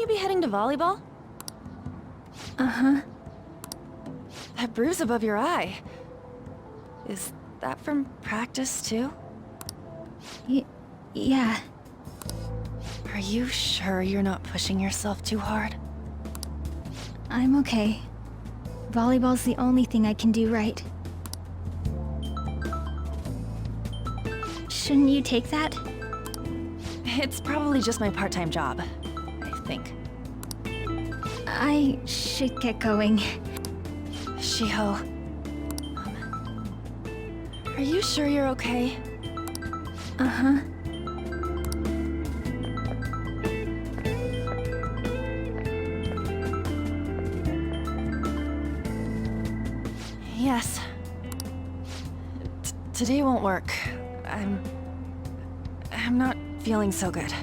you be heading to volleyball? Uh-huh. That bruise above your eye. Is that from practice, too? Yeah. Are you sure you're not pushing yourself too hard? I'm okay. Volleyball's the only thing I can do right. Shouldn't you take that? It's probably just my part-time job, I think. I should get going. Shiho. Are you sure you're okay? Uh-huh. Yes. Today won't work. I'm not feeling so good.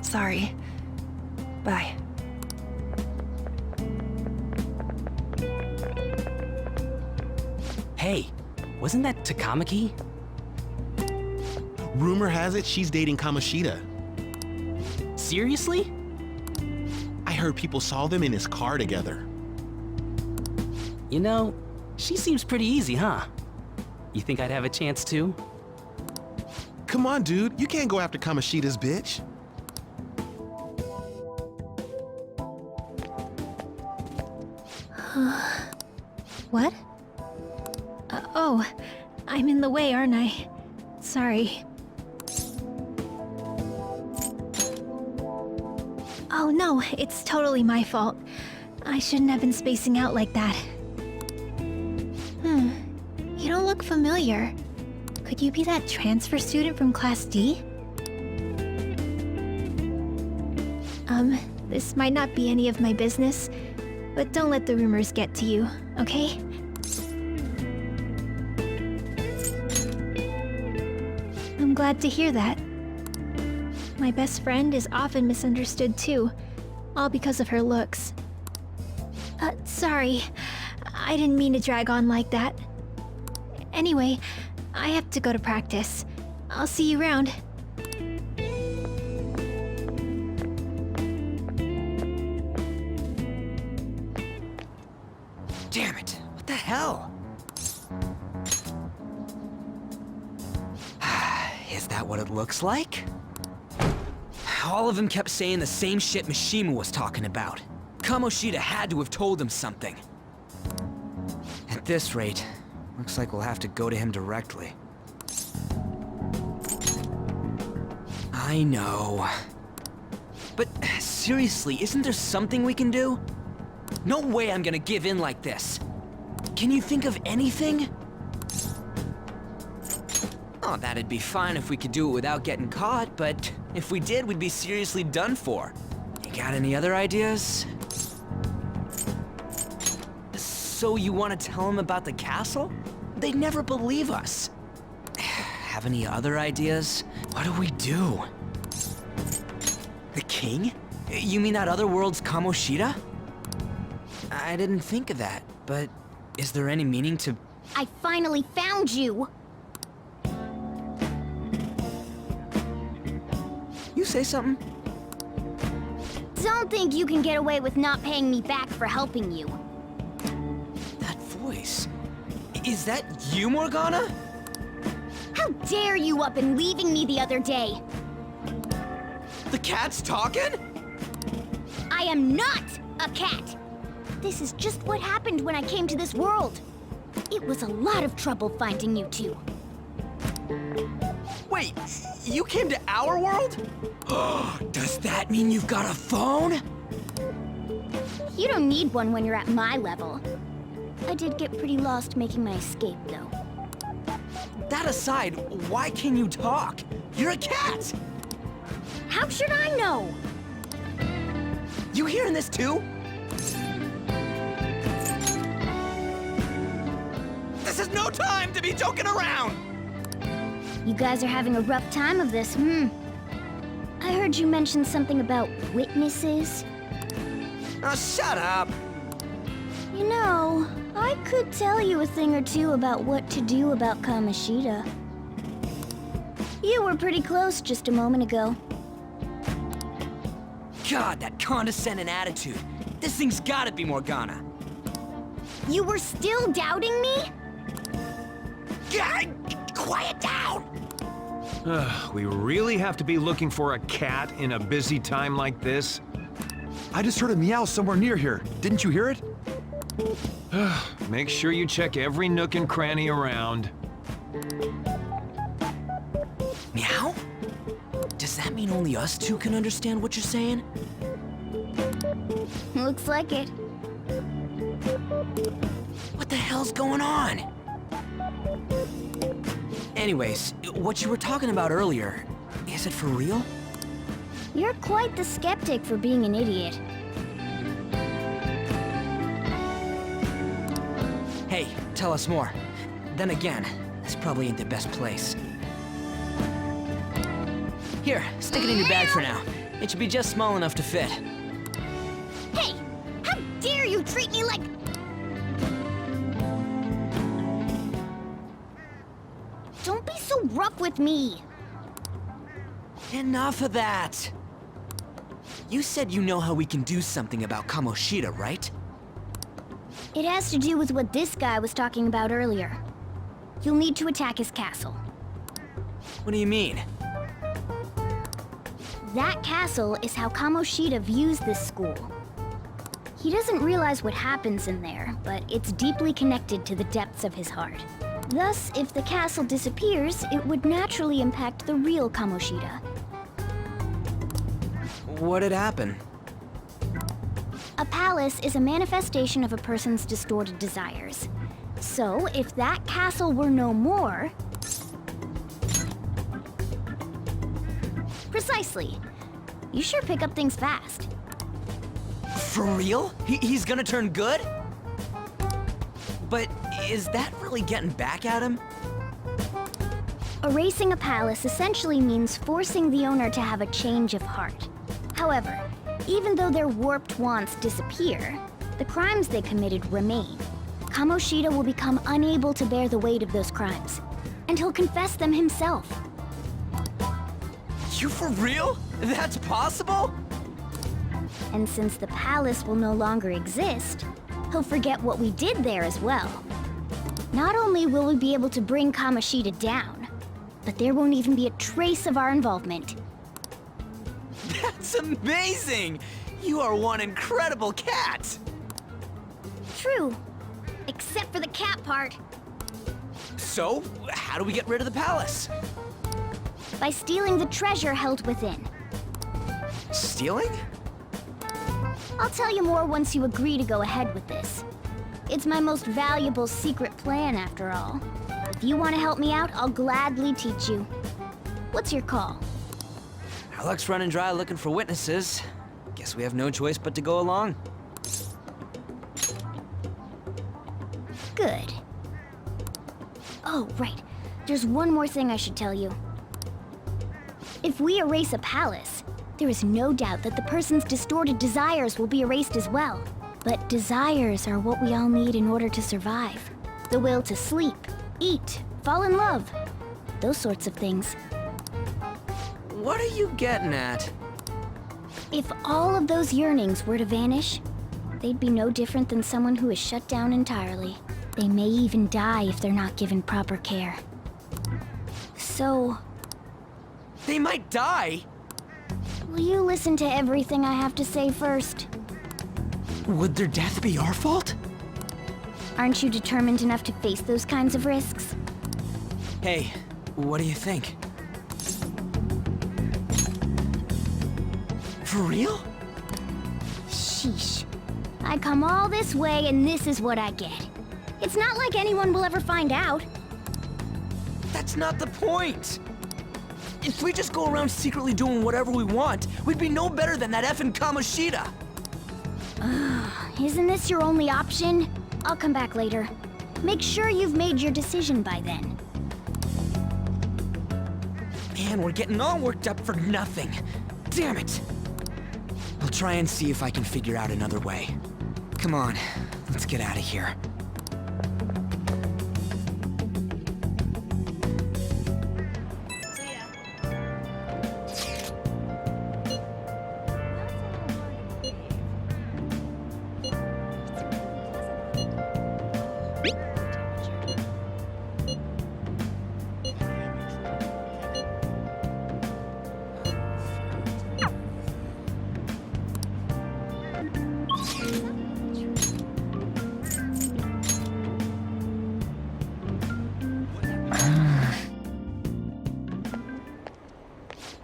Sorry. Bye. Hey, wasn't that Takamaki? Rumor has it she's dating Kamoshida. Seriously? I heard people saw them in his car together. You know, she seems pretty easy, huh? You think I'd have a chance too? Come on, dude. You can't go after Kamoshida's bitch. What? Oh, I'm in the way, aren't I? Sorry. Oh no, it's totally my fault. I shouldn't have been spacing out like that. You don't look familiar. Could you be that transfer student from Class D? This might not be any of my business, but don't let the rumors get to you, okay? I'm glad to hear that. My best friend is often misunderstood too, all because of her looks. Sorry. I didn't mean to drag on like that. Anyway, I have to go to practice. I'll see you around. Damn it, what the hell? Is that what it looks like? All of them kept saying the same shit Mishima was talking about. Kamoshida had to have told him something. At this rate, looks like we'll have to go to him directly. I know. But seriously, isn't there something we can do? No way I'm gonna give in like this. Can you think of anything? Oh, that'd be fine if we could do it without getting caught, but if we did, we'd be seriously done for. You got any other ideas? So you want to tell them about the castle? They'd never believe us. Have any other ideas? What do we do? The king? You mean that other world's Kamoshida? I didn't think of that, but is there any meaning to... I finally found you! You say something? Don't think you can get away with not paying me back for helping you. That voice... Is that you, Morgana? How dare you up and leaving me the other day? The cat's talking? I am not a cat! This is just what happened when I came to this world. It was a lot of trouble finding you two. Wait, you came to our world? Does that mean you've got a phone? You don't need one when you're at my level. I did get pretty lost making my escape, though. That aside, why can you talk? You're a cat! How should I know? You hearing this too? This is no time to be joking around! You guys are having a rough time of this, I heard you mention something about witnesses. Oh, shut up! You know, I could tell you a thing or two about what to do about Kamoshida. You were pretty close just a moment ago. God, that condescending attitude. This thing's gotta be Morgana. You were still doubting me? God, quiet down! We really have to be looking for a cat in a busy time like this? I just heard a meow somewhere near here. Didn't you hear it? Make sure you check every nook and cranny around. Meow? Does that mean only us two can understand what you're saying? Looks like it. What the hell's going on? Anyways, what you were talking about earlier, is it for real? You're quite the skeptic for being an idiot. Hey, tell us more. Then again, this probably ain't the best place. Here, stick it in your bag for now. It should be just small enough to fit. Hey! How dare you treat me like... Don't be so rough with me! Enough of that! You said you know how we can do something about Kamoshida, right? It has to do with what this guy was talking about earlier. You'll need to attack his castle. What do you mean? That castle is how Kamoshida views this school. He doesn't realize what happens in there, but it's deeply connected to the depths of his heart. Thus, if the castle disappears, it would naturally impact the real Kamoshida. What'd happen? A palace is a manifestation of a person's distorted desires. So, if that castle were no more... Precisely. You sure pick up things fast. For real? He's gonna turn good? But is that really getting back at him? Erasing a palace essentially means forcing the owner to have a change of heart. However, even though their warped wants disappear, the crimes they committed remain. Kamoshida will become unable to bear the weight of those crimes, and he'll confess them himself. You for real? That's possible? And since the palace will no longer exist, he'll forget what we did there as well. Not only will we be able to bring Kamoshida down, but there won't even be a trace of our involvement. That's amazing! You are one incredible cat! True. Except for the cat part. So, how do we get rid of the palace? By stealing the treasure held within. Stealing? I'll tell you more once you agree to go ahead with this. It's my most valuable secret plan, after all. If you want to help me out, I'll gladly teach you. What's your call? Our luck's running dry looking for witnesses. Guess we have no choice but to go along. Good. Oh, right. There's one more thing I should tell you. If we erase a palace, there is no doubt that the person's distorted desires will be erased as well. But desires are what we all need in order to survive. The will to sleep, eat, fall in love. Those sorts of things. What are you getting at? If all of those yearnings were to vanish, they'd be no different than someone who is shut down entirely. They may even die if they're not given proper care. So, They might die? will you listen to everything I have to say first? Would their death be our fault? Aren't you determined enough to face those kinds of risks? Hey, what do you think? For real? Sheesh. I come all this way and this is what I get. It's not like anyone will ever find out. That's not the point! If we just go around secretly doing whatever we want, we'd be no better than that effing Kamoshida! Isn't this your only option? I'll come back later. Make sure you've made your decision by then. Man, we're getting all worked up for nothing. Damn it! I'll try and see if I can figure out another way. Come on, let's get out of here.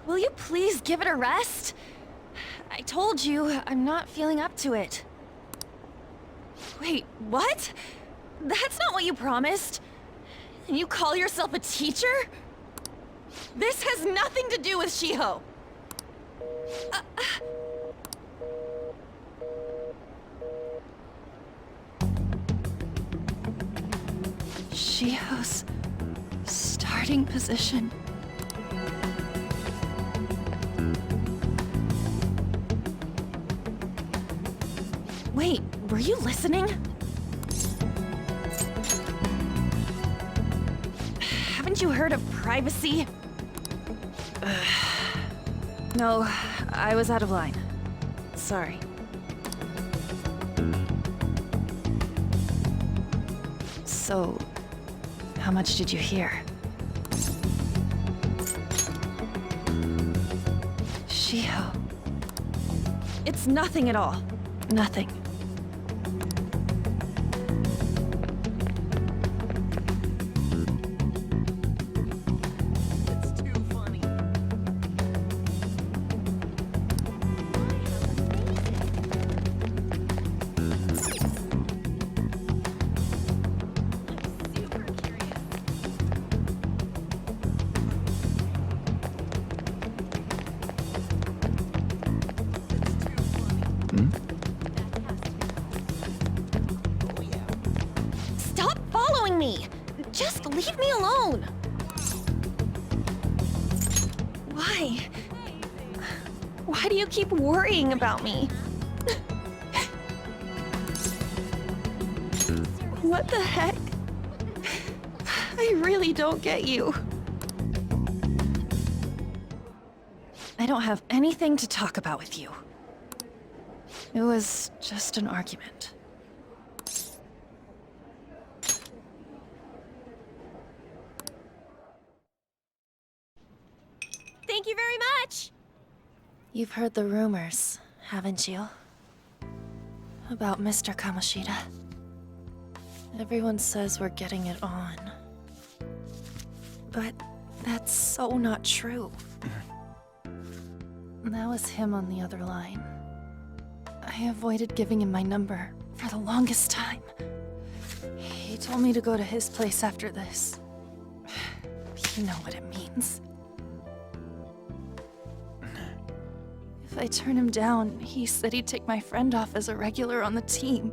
Will you please give it a rest? I told you, I'm not feeling up to it. Wait, what? That's not what you promised. And you call yourself a teacher? This has nothing to do with Shiho. Shiho's starting position. Wait, were you listening? Haven't you heard of privacy? No, I was out of line. Sorry. So, how much did you hear? Shiho. It's nothing at all. Nothing. Stop following me! Just leave me alone! Why? Why do you keep worrying about me? What the heck? I really don't get you. I don't have anything to talk about with you. It was just an argument. Thank you very much! You've heard the rumors, haven't you? About Mr. Kamoshida. Everyone says we're getting it on. But that's so not true. That was him on the other line. I avoided giving him my number for the longest time. He told me to go to his place after this. You know what it means. If I turn him down, he said he'd take my friend off as a regular on the team.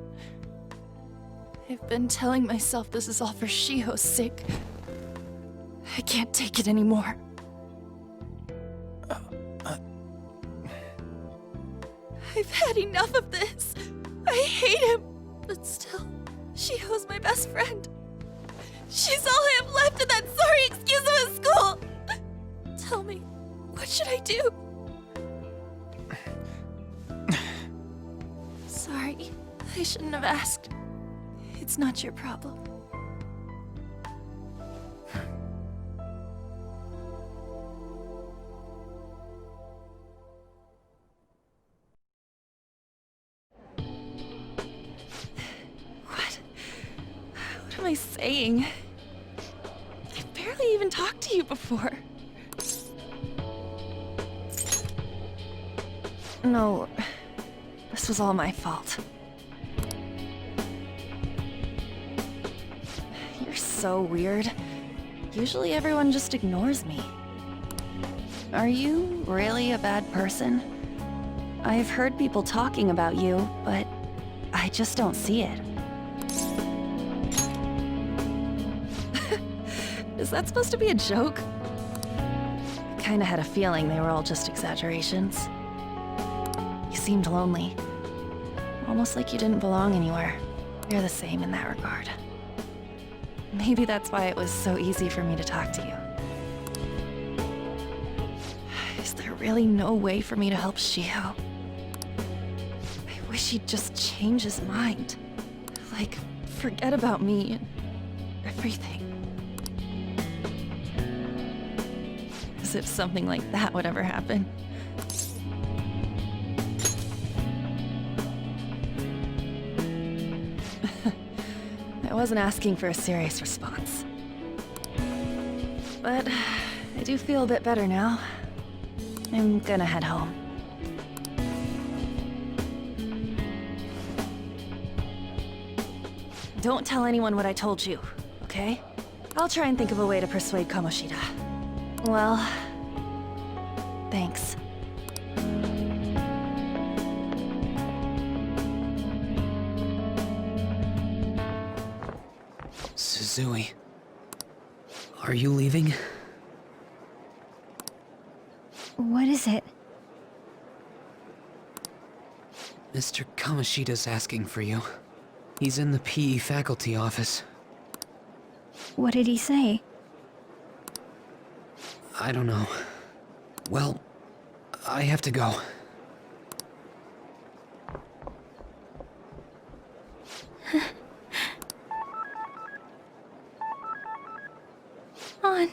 I've been telling myself this is all for Shiho's sake. I can't take it anymore. I've had enough of this. I hate him. But still, Shiho's my best friend. She's all I have left in that sorry excuse of a school. Tell me, what should I do? Sorry, I shouldn't have asked. It's not your problem. What am I saying? I've barely even talked to you before. No, this was all my fault. You're so weird. Usually everyone just ignores me. Are you really a bad person? I've heard people talking about you, but I just don't see it. Is that supposed to be a joke? I kinda had a feeling they were all just exaggerations. You seemed lonely. Almost like you didn't belong anywhere. You're the same in that regard. Maybe that's why it was so easy for me to talk to you. Is there really no way for me to help Shiho? I wish he'd just change his mind. Like, forget about me and everything. As if something like that would ever happen. I wasn't asking for a serious response. But I do feel a bit better now. I'm gonna head home. Don't tell anyone what I told you, okay? I'll try and think of a way to persuade Kamoshida. Well, thanks. Suzui, are you leaving? What is it? Mr. Kamoshida's asking for you. He's in the PE faculty office. What did he say? I don't know. Well, I have to go. On.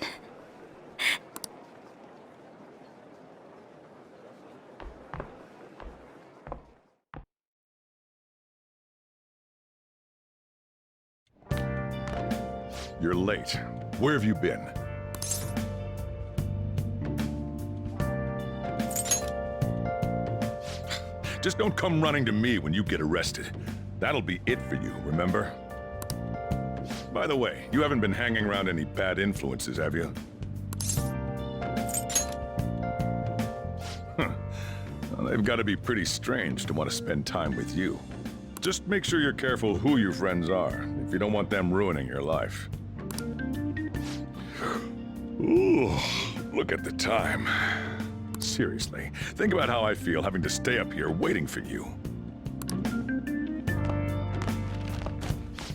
You're late. Where have you been? Just don't come running to me when you get arrested. That'll be it for you, remember? By the way, you haven't been hanging around any bad influences, have you? Huh. Well, they've got to be pretty strange to want to spend time with you. Just make sure you're careful who your friends are, if you don't want them ruining your life. Ooh, look at the time. Seriously, think about how I feel having to stay up here waiting for you.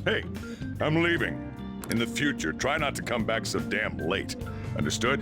Hey, I'm leaving. In the future, try not to come back so damn late. Understood?